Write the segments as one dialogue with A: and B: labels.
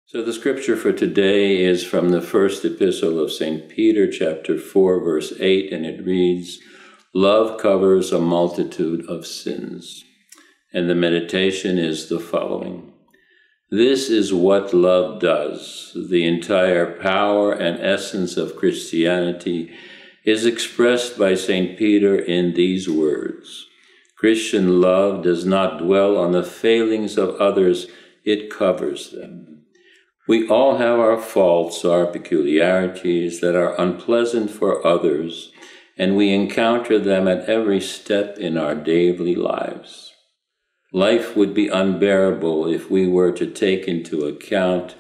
A: So the scripture for today is from the first epistle of St. Peter, chapter 4, verse 8, and it reads, "Love covers a multitude of sins." And the meditation is the following. This is what love does. The entire power and essence of Christianity is expressed by St. Peter in these words. Christian love does not dwell on the failings of others, it covers them. We all have our faults, our peculiarities that are unpleasant for others, and we encounter them at every step in our daily lives. Life would be unbearable if we were to take into account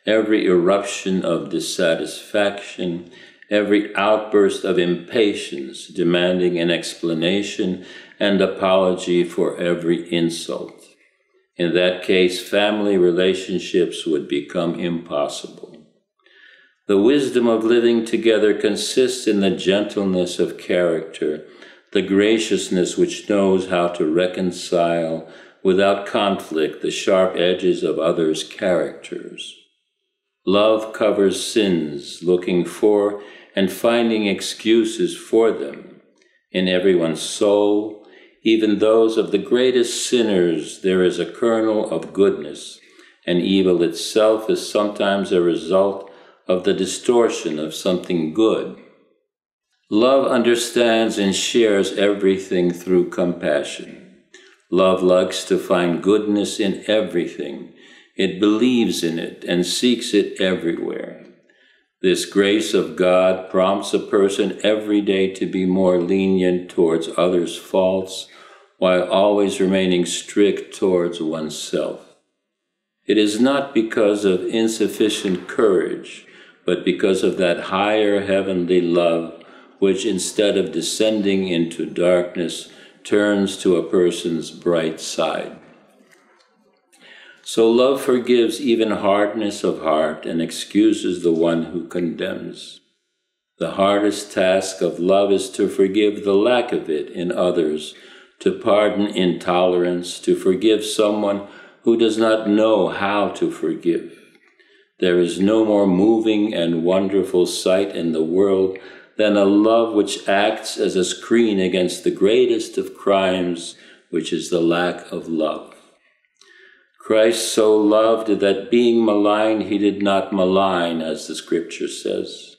A: every eruption of dissatisfaction, every outburst of impatience demanding an explanation and apology for every insult. In that case, family relationships would become impossible. The wisdom of living together consists in the gentleness of character, the graciousness which knows how to reconcile without conflict the sharp edges of others' characters. Love covers sins, looking for and finding excuses for them. In everyone's soul, even those of the greatest sinners, there is a kernel of goodness, and evil itself is sometimes a result of the distortion of something good. Love understands and shares everything through compassion. Love likes to find goodness in everything. It believes in it and seeks it everywhere. This grace of God prompts a person every day to be more lenient towards others' faults, while always remaining strict towards oneself. It is not because of insufficient courage, but because of that higher heavenly love, which instead of descending into darkness, turns to a person's bright side. So love forgives even hardness of heart and excuses the one who condemns. The hardest task of love is to forgive the lack of it in others, to pardon intolerance, to forgive someone who does not know how to forgive. There is no more moving and wonderful sight in the world than a love which acts as a screen against the greatest of crimes, which is the lack of love. Christ so loved that being maligned, he did not malign, as the scripture says.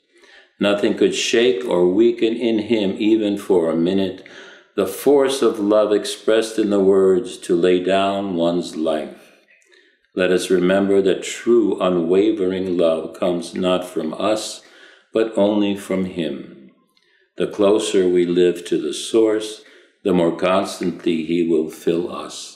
A: Nothing could shake or weaken in him, even for a minute, the force of love expressed in the words to lay down one's life. Let us remember that true, unwavering love comes not from us, but only from him. The closer we live to the source, the more constantly he will fill us.